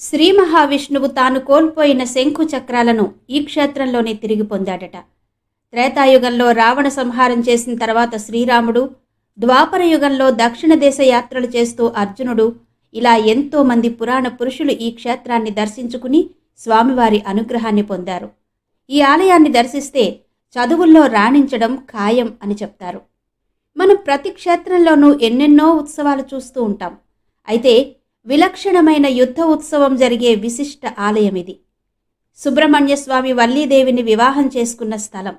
శ్రీ మహావిష్ణువు తాను కోల్పోయిన శంఖు చక్రాలను ఈ క్షేత్రంలోనే తిరిగి పొందాడట. త్రేతాయుగంలో రావణ సంహారం చేసిన తర్వాత శ్రీరాముడు, ద్వాపర యుగంలో దక్షిణ దేశ యాత్రలు చేస్తూ అర్జునుడు, ఇలా ఎంతో మంది పురాణ పురుషులు ఈ క్షేత్రాన్ని దర్శించుకుని స్వామివారి అనుగ్రహాన్ని పొందారు. ఈ ఆలయాన్ని దర్శిస్తే చదువుల్లో రాణించడం ఖాయం అని చెప్తారు. మనం ప్రతి క్షేత్రంలోనూ ఎన్నెన్నో ఉత్సవాలు చూస్తూ ఉంటాం. అయితే విలక్షణమైన యుద్ధ ఉత్సవం జరిగే విశిష్ట ఆలయం ఇది. సుబ్రహ్మణ్య స్వామి వల్లీదేవిని వివాహం చేసుకున్న స్థలం.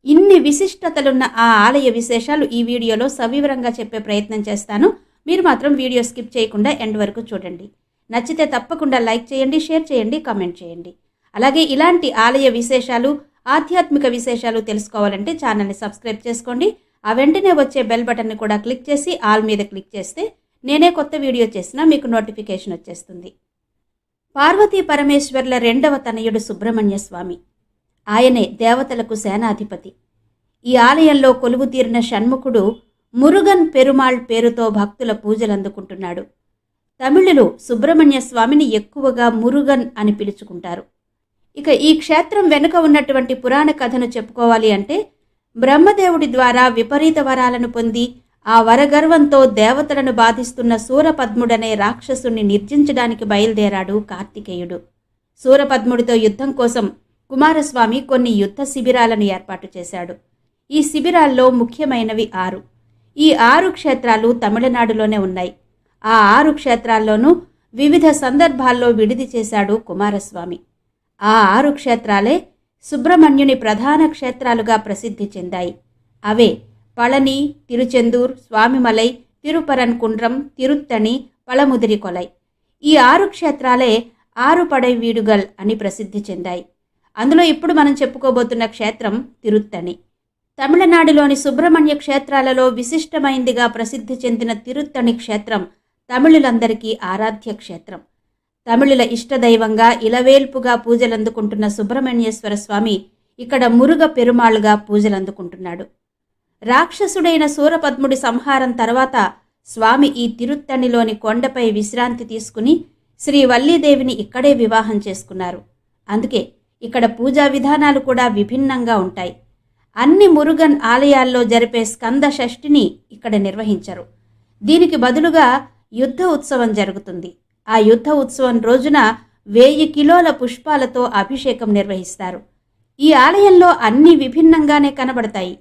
ఇన్ని విశిష్టతలున్న ఆ ఆలయ విశేషాలు ఈ వీడియోలో సవివరంగా చెప్పే ప్రయత్నం చేస్తాను. మీరు మాత్రం వీడియో స్కిప్ చేయకుండా ఎండ్ వరకు చూడండి. నచ్చితే తప్పకుండా లైక్ చేయండి, షేర్ చేయండి, కామెంట్ చేయండి. అలాగే ఇలాంటి ఆలయ విశేషాలు, ఆధ్యాత్మిక విశేషాలు తెలుసుకోవాలంటే ఛానల్ని సబ్స్క్రైబ్ చేసుకోండి. ఆ వెంటనే వచ్చే బెల్ బటన్ని కూడా క్లిక్ చేసి ఆల్ మీద క్లిక్ చేస్తే నేనే కొత్త వీడియో చేసినా మీకు నోటిఫికేషన్ వచ్చేస్తుంది. పార్వతీ పరమేశ్వర్ల రెండవ తనయుడు సుబ్రహ్మణ్య స్వామి. ఆయనే దేవతలకు సేనాధిపతి. ఈ ఆలయంలో కొలువు తీరిన షణ్ముఖుడు మురుగన్ పెరుమాళ్ పేరుతో భక్తుల పూజలందుకుంటున్నాడు. తమిళులు సుబ్రహ్మణ్య స్వామిని ఎక్కువగా మురుగన్ అని పిలుచుకుంటారు. ఇక ఈ క్షేత్రం వెనుక ఉన్నటువంటి పురాణ కథను చెప్పుకోవాలి అంటే, బ్రహ్మదేవుడి ద్వారా విపరీత వరాలను పొంది ఆ వరగర్వంతో దేవతలను బాధిస్తున్న శూరపద్ముడనే రాక్షసుని నిర్జించడానికి బయలుదేరాడు కార్తికేయుడు. శూరపద్ముడితో యుద్ధం కోసం కుమారస్వామి కొన్ని యుద్ధ శిబిరాలను ఏర్పాటు చేశాడు. ఈ శిబిరాల్లో ముఖ్యమైనవి 6. ఈ 6 క్షేత్రాలు తమిళనాడులోనే ఉన్నాయి. ఆ 6 క్షేత్రాల్లోనూ వివిధ సందర్భాల్లో విడిది చేశాడు కుమారస్వామి. ఆ 6 క్షేత్రాలే సుబ్రహ్మణ్యుని ప్రధాన క్షేత్రాలుగా ప్రసిద్ధి చెందాయి. అవే పళని, తిరుచెందూర్, స్వామిమలై, తిరుపరన్కుండ్రం, తిరుత్తణి, పళముదిరి కొలై. ఈ 6 క్షేత్రాలే 6 పడై వీడుగల్ అని ప్రసిద్ధి చెందాయి. అందులో ఇప్పుడు మనం చెప్పుకోబోతున్న క్షేత్రం తిరుత్తణి. తమిళనాడులోని సుబ్రహ్మణ్య క్షేత్రాలలో విశిష్టమైందిగా ప్రసిద్ధి చెందిన తిరుత్తణి క్షేత్రం తమిళులందరికీ ఆరాధ్య క్షేత్రం. తమిళుల ఇష్టదైవంగా ఇలవేల్పుగా పూజలందుకుంటున్న సుబ్రహ్మణ్యేశ్వర స్వామి ఇక్కడ మురుగ పెరుమాళ్గా పూజలందుకుంటున్నాడు. రాక్షసుడైన శూరపద్ముడి సంహారం తర్వాత స్వామి ఈ తిరుత్తణిలోని కొండపై విశ్రాంతి తీసుకుని శ్రీ వల్లీదేవిని ఇక్కడే వివాహం చేసుకున్నారు. అందుకే ఇక్కడ పూజా విధానాలు కూడా విభిన్నంగా ఉంటాయి. అన్ని మురుగన్ ఆలయాల్లో జరిపే స్కంద షష్ఠిని ఇక్కడ నిర్వహించరు. దీనికి బదులుగా యుద్ధ ఉత్సవం జరుగుతుంది. ఆ యుద్ధ ఉత్సవం రోజున 1000 కిలోల పుష్పాలతో అభిషేకం నిర్వహిస్తారు. ఈ ఆలయంలో అన్ని విభిన్నంగానే కనబడతాయి.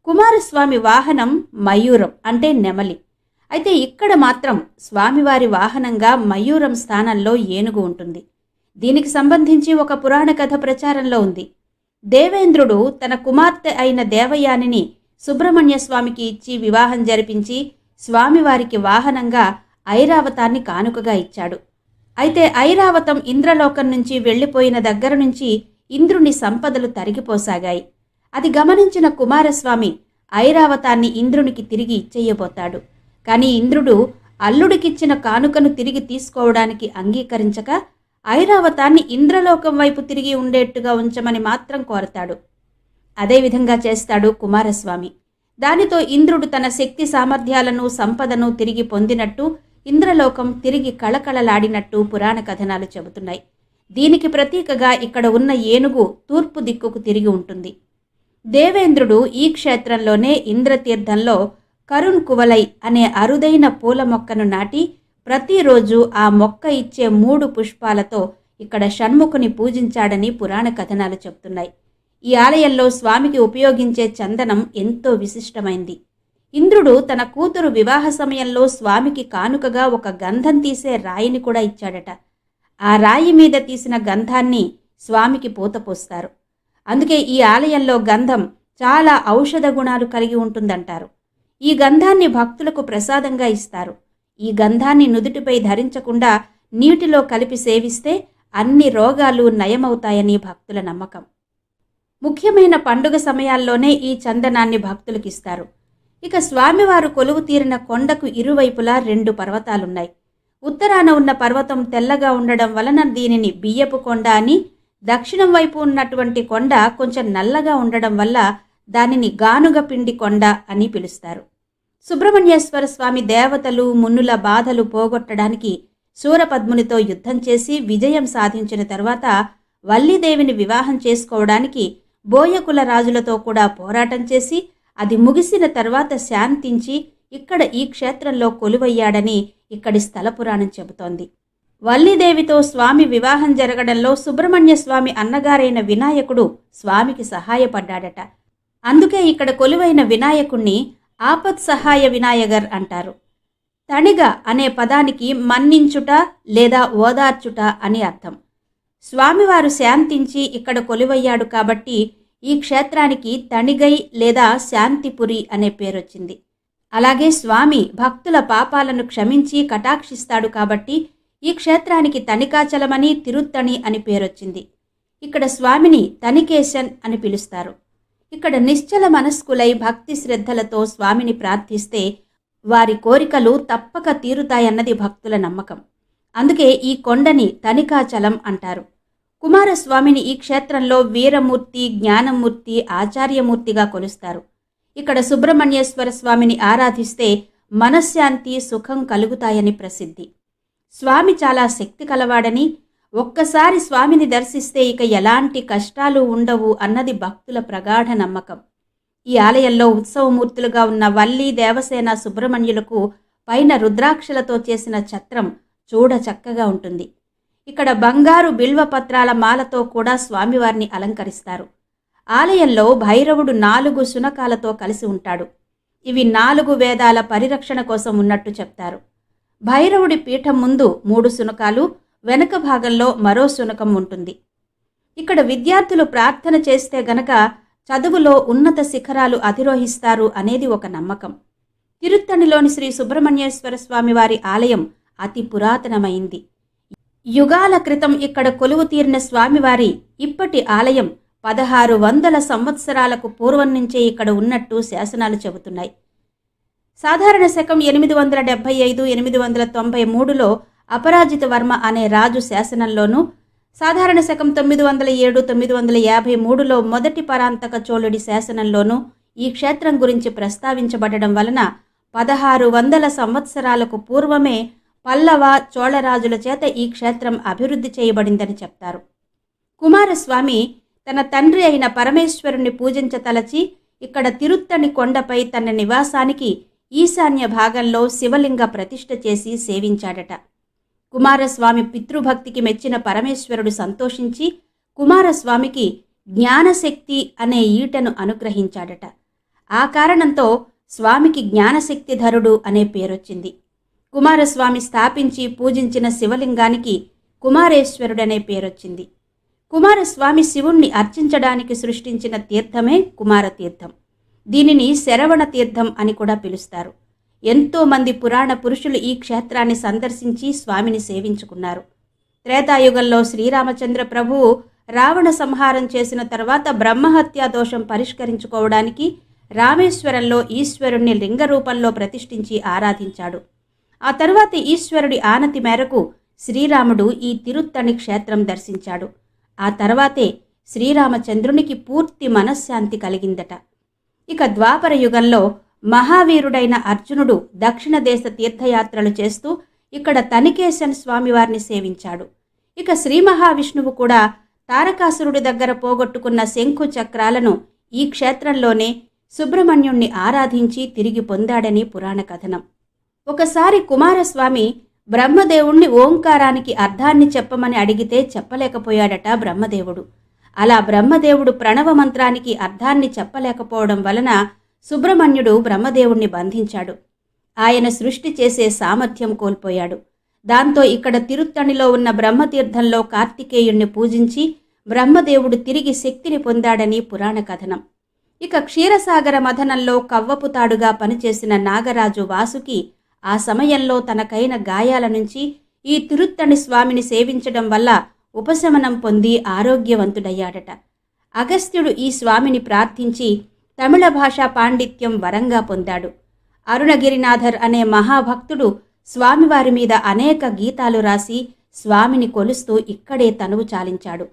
కుమారస్వామి వాహనం మయూరం అంటే నెమలి. అయితే ఇక్కడ మాత్రం స్వామివారి వాహనంగా మయూరం స్థానంలో ఏనుగు ఉంటుంది. దీనికి సంబంధించి ఒక పురాణ కథ ప్రచారంలో ఉంది. దేవేంద్రుడు తన కుమార్తె అయిన దేవయానిని సుబ్రహ్మణ్య స్వామికి ఇచ్చి వివాహం జరిపించి స్వామివారికి వాహనంగా ఐరావతాన్ని కానుకగా ఇచ్చాడు. అయితే ఐరావతం ఇంద్రలోకం నుంచి వెళ్లిపోయిన దగ్గర నుంచి ఇంద్రుని సంపదలు తరిగిపోసాగాయి. అది గమనించిన కుమారస్వామి ఐరావతాన్ని ఇంద్రునికి తిరిగి ఇచ్చేయబోతాడు. కానీ ఇంద్రుడు అల్లుడికిచ్చిన కానుకను తిరిగి తీసుకోవడానికి అంగీకరించక ఐరావతాన్ని ఇంద్రలోకం వైపు తిరిగి ఉండేట్టుగా ఉంచమని మాత్రం కోరతాడు. అదేవిధంగా చేస్తాడు కుమారస్వామి. దానితో ఇంద్రుడు తన శక్తి సామర్థ్యాలను, సంపదను తిరిగి పొందినట్టు, ఇంద్రలోకం తిరిగి కళకళలాడినట్టు పురాణ కథనాలు చెబుతున్నాయి. దీనికి ప్రతీకగా ఇక్కడ ఉన్న ఏనుగు తూర్పు దిక్కుకు తిరిగి ఉంటుంది. దేవేంద్రుడు ఈ క్షేత్రంలోనే ఇంద్రతీర్థంలో కరుణ్ కువలై అనే అరుదైన పూల మొక్కను నాటి ప్రతిరోజు ఆ మొక్క ఇచ్చే 3 పుష్పాలతో ఇక్కడ షణ్ముఖుని పూజించాడని పురాణ కథనాలు చెబుతున్నాయి. ఈ ఆలయంలో స్వామికి ఉపయోగించే చందనం ఎంతో విశిష్టమైంది. ఇంద్రుడు తన కూతురు వివాహ సమయంలో స్వామికి కానుకగా ఒక గంధం తీసే రాయిని కూడా ఇచ్చాడట. ఆ రాయి మీద తీసిన గంధాన్ని స్వామికి పూత పోస్తారు. అందుకే ఈ ఆలయంలో గంధం చాలా ఔషధ గుణాలు కలిగి ఉంటుందంటారు. ఈ గంధాన్ని భక్తులకు ప్రసాదంగా ఇస్తారు. ఈ గంధాన్ని నుదుటిపై ధరించకుండా నీటిలో కలిపి సేవిస్తే అన్ని రోగాలు నయమవుతాయని భక్తుల నమ్మకం. ముఖ్యమైన పండుగ సమయాల్లోనే ఈ చందనాన్ని భక్తులకిస్తారు. ఇక స్వామివారు కొలువు తీరిన కొండకు ఇరువైపులా 2 పర్వతాలున్నాయి. ఉత్తరాన ఉన్న పర్వతం తెల్లగా ఉండడం వలన దీనిని బియ్యపు కొండ అని, దక్షిణం వైపు ఉన్నటువంటి కొండ కొంచెం నల్లగా ఉండడం వల్ల దానిని గానుగ పిండి కొండ అని పిలుస్తారు. సుబ్రహ్మణ్యేశ్వర స్వామి దేవతలు, మున్నుల బాధలు పోగొట్టడానికి శూరపద్మునితో యుద్ధం చేసి విజయం సాధించిన తర్వాత వల్లీదేవిని వివాహం చేసుకోవడానికి బోయకుల రాజులతో కూడా పోరాటం చేసి అది ముగిసిన తర్వాత శాంతించి ఇక్కడ ఈ క్షేత్రంలో కొలువయ్యాడని ఇక్కడి స్థల పురాణం చెబుతోంది. వల్లీదేవితో స్వామి వివాహం జరగడంలో సుబ్రహ్మణ్య స్వామి అన్నగారైన వినాయకుడు స్వామికి సహాయపడ్డాడట. అందుకే ఇక్కడ కొలువైన వినాయకుణ్ణి ఆపత్ సహాయ వినాయగర్ అంటారు. తణిగ అనే పదానికి మన్నించుట లేదా ఓదార్చుట అని అర్థం. స్వామివారు శాంతించి ఇక్కడ కొలువయ్యాడు కాబట్టి ఈ క్షేత్రానికి తణిగై లేదా శాంతిపురి అనే పేరొచ్చింది. అలాగే స్వామి భక్తుల పాపాలను క్షమించి కటాక్షిస్తాడు కాబట్టి ఈ క్షేత్రానికి తణికాచలమని తిరుత్తణి అని పేరొచ్చింది. ఇక్కడ స్వామిని తణికేశన్ అని పిలుస్తారు. ఇక్కడ నిశ్చల మనస్కులై భక్తి శ్రద్ధలతో స్వామిని ప్రార్థిస్తే వారి కోరికలు తప్పక తీరుతాయన్నది భక్తుల నమ్మకం. అందుకే ఈ కొండని తణికాచలం అంటారు. కుమారస్వామిని ఈ క్షేత్రంలో వీరమూర్తి, జ్ఞానమూర్తి, ఆచార్యమూర్తిగా కొలుస్తారు. ఇక్కడ సుబ్రహ్మణ్యేశ్వర స్వామిని ఆరాధిస్తే మనశ్శాంతి, సుఖం కలుగుతాయని ప్రసిద్ధి. స్వామి చాలా శక్తి కలవాడని, ఒక్కసారి స్వామిని దర్శిస్తే ఇక ఎలాంటి కష్టాలు ఉండవు అన్నది భక్తుల ప్రగాఢ నమ్మకం. ఈ ఆలయంలో ఉత్సవమూర్తులుగా ఉన్న వల్లి, దేవసేన, సుబ్రహ్మణ్యులకు పైన రుద్రాక్షలతో చేసిన ఛత్రం చూడ చక్కగా ఉంటుంది. ఇక్కడ బంగారు బిల్వపత్రాల మాలతో కూడా స్వామివారిని అలంకరిస్తారు. ఆలయంలో భైరవుడు 4 శునకాలతో కలిసి ఉంటాడు. ఇవి 4 వేదాల పరిరక్షణ కోసం ఉన్నట్టు చెప్తారు. భైరవుడి పీఠం ముందు 3 శునకాలు, వెనక భాగంలో మరో శునకం ఉంటుంది. ఇక్కడ విద్యార్థులు ప్రార్థన చేస్తే గనక చదువులో ఉన్నత శిఖరాలు అధిరోహిస్తారు అనేది ఒక నమ్మకం. తిరుత్తణిలోని శ్రీ సుబ్రహ్మణ్యేశ్వర స్వామి వారి ఆలయం అతి పురాతనమైంది. యుగాల క్రితం ఇక్కడ కొలువు తీరిన స్వామివారి ఇప్పటి ఆలయం 1600 సంవత్సరాలకు పూర్వం నుంచే ఇక్కడ ఉన్నట్టు శాసనాలు చెబుతున్నాయి. సాధారణ శకం 875-893లో అపరాజిత వర్మ అనే రాజు శాసనంలోనూ, సాధారణ శకం 907-953లో మొదటి పరాంతక చోళుడి శాసనంలోనూ ఈ క్షేత్రం గురించి ప్రస్తావించబడడం వలన 1600 సంవత్సరాలకు పూర్వమే పల్లవ, చోళరాజుల చేత ఈ క్షేత్రం అభివృద్ధి చేయబడిందని చెప్తారు. కుమారస్వామి తన తండ్రి అయిన పరమేశ్వరుణ్ణి పూజించతలచి ఇక్కడ తిరుత్తణి కొండపై తన నివాసానికి ఈశాన్య భాగంలో శివలింగ ప్రతిష్ఠ చేసి సేవించాడట. కుమారస్వామి పితృభక్తికి మెచ్చిన పరమేశ్వరుడు సంతోషించి కుమారస్వామికి జ్ఞానశక్తి అనే ఈటను అనుగ్రహించాడట. ఆ కారణంతో స్వామికి జ్ఞానశక్తిధరుడు అనే పేరొచ్చింది. కుమారస్వామి స్థాపించి పూజించిన శివలింగానికి కుమారేశ్వరుడనే పేరొచ్చింది. కుమారస్వామి శివుణ్ణి అర్చించడానికి సృష్టించిన తీర్థమే కుమారతీర్థం. దీనిని శరవణ తీర్థం అని కూడా పిలుస్తారు. ఎంతోమంది పురాణ పురుషులు ఈ క్షేత్రాన్ని సందర్శించి స్వామిని సేవించుకున్నారు. త్రేతాయుగంలో శ్రీరామచంద్ర ప్రభువు రావణ సంహారం చేసిన తర్వాత బ్రహ్మహత్యా దోషం పరిష్కరించుకోవడానికి రామేశ్వరంలో ఈశ్వరుణ్ణి లింగ రూపంలో ప్రతిష్ఠించి ఆరాధించాడు. ఆ తర్వాత ఈశ్వరుడి ఆనతి మేరకు శ్రీరాముడు ఈ తిరుత్తణి క్షేత్రం దర్శించాడు. ఆ తర్వాతే శ్రీరామచంద్రునికి పూర్తి మనశ్శాంతి కలిగిందట. ఇక ద్వాపర యుగంలో మహావీరుడైన అర్జునుడు దక్షిణ దేశ తీర్థయాత్రలు చేస్తూ ఇక్కడ తణికేశన్ స్వామివారిని సేవించాడు. ఇక శ్రీ మహావిష్ణువు కూడా తారకాసురుడి దగ్గర పోగొట్టుకున్న శంఖు చక్రాలను ఈ క్షేత్రంలోనే సుబ్రహ్మణ్యుణ్ణి ఆరాధించి తిరిగి పొందాడని పురాణ కథనం. ఒకసారి కుమారస్వామి బ్రహ్మదేవుణ్ణి ఓంకారానికి అర్థాన్ని చెప్పమని అడిగితే చెప్పలేకపోయాడట బ్రహ్మదేవుడు. అలా బ్రహ్మదేవుడు ప్రణవ మంత్రానికి అర్థాన్ని చెప్పలేకపోవడం వలన సుబ్రహ్మణ్యుడు బ్రహ్మదేవుణ్ణి బంధించాడు. ఆయన సృష్టి చేసే సామర్థ్యం కోల్పోయాడు. దాంతో ఇక్కడ తిరుత్తణిలో ఉన్న బ్రహ్మతీర్థంలో కార్తికేయుణ్ణి పూజించి బ్రహ్మదేవుడు తిరిగి శక్తిని పొందాడని పురాణ కథనం. ఇక క్షీరసాగర మథనంలో కవ్వపుతాడుగా పనిచేసిన నాగరాజు వాసుకి ఆ సమయంలో తనకైన గాయాల నుంచి ఈ తిరుత్తణి స్వామిని సేవించడం వల్ల ఉపశమనం పొంది ఆరోగ్యవంతుడయ్యాడట. అగస్త్యుడు ఈ స్వామిని ప్రార్థించి తమిళ భాషా పాండిత్యం వరంగా పొందాడు. అరుణగిరినాథర్ అనే మహాభక్తుడు స్వామివారి మీద అనేక గీతాలు రాసి స్వామిని కొలుస్తూ ఇక్కడే తనువు చాలించాడు.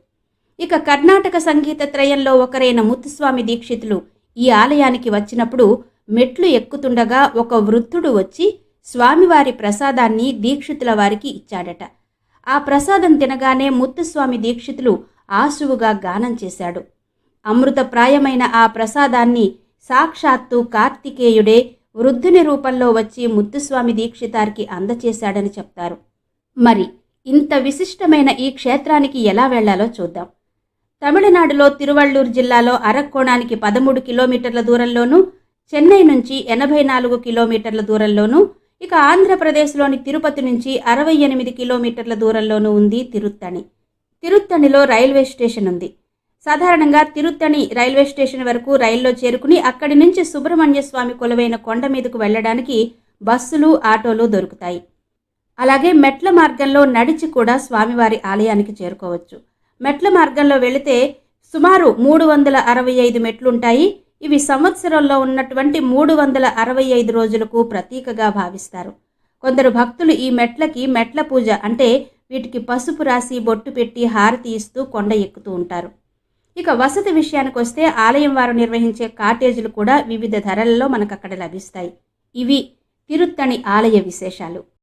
ఇక కర్ణాటక సంగీత త్రయంలో ఒకరైన ముత్తుస్వామి దీక్షితులు ఈ ఆలయానికి వచ్చినప్పుడు మెట్లు ఎక్కుతుండగా ఒక వృద్ధుడు వచ్చి స్వామివారి ప్రసాదాన్ని దీక్షితుల వారికి ఇచ్చాడట. ఆ ప్రసాదం తినగానే ముత్తుస్వామి దీక్షితులు ఆశువుగా గానం చేశాడు. అమృతప్రాయమైన ఆ ప్రసాదాన్ని సాక్షాత్తు కార్తికేయుడే వృద్ధుని రూపంలో వచ్చి ముత్తుస్వామి దీక్షితారికి అందచేశాడని చెప్తారు. మరి ఇంత విశిష్టమైన ఈ క్షేత్రానికి ఎలా వెళ్లాలో చూద్దాం. తమిళనాడులో తిరువళ్ళూరు జిల్లాలో అరక్కోణానికి 13 కిలోమీటర్ల దూరంలోనూ, చెన్నై నుంచి 84 కిలోమీటర్ల దూరంలోనూ, ఇక ఆంధ్రప్రదేశ్లోని తిరుపతి నుంచి 68 కిలోమీటర్ల దూరంలోనూ ఉంది తిరుత్తణి. తిరుత్తణిలో రైల్వే స్టేషన్ ఉంది. సాధారణంగా తిరుత్తణి రైల్వే స్టేషన్ వరకు రైల్లో చేరుకుని అక్కడి నుంచి సుబ్రహ్మణ్య స్వామి కొలువైన కొండ మీదకు వెళ్లడానికి బస్సులు, ఆటోలు దొరుకుతాయి. అలాగే మెట్ల మార్గంలో నడిచి కూడా స్వామివారి ఆలయానికి చేరుకోవచ్చు. మెట్ల మార్గంలో వెళితే సుమారు 365 మెట్లుంటాయి. ఇవి సంవత్సరంలో ఉన్నటువంటి 365 రోజులకు ప్రతీకగా భావిస్తారు. కొందరు భక్తులు ఈ మెట్లకి మెట్ల పూజ అంటే వీటికి పసుపు రాసి బొట్టు పెట్టి హారతి ఇస్తూ కొండ ఎక్కుతూ ఉంటారు. ఇక వసతి విషయానికి వస్తే ఆలయం వారు నిర్వహించే కాటేజీలు కూడా వివిధ ధరలలో మనకు అక్కడ లభిస్తాయి. ఇవి తిరుత్తణి ఆలయ విశేషాలు.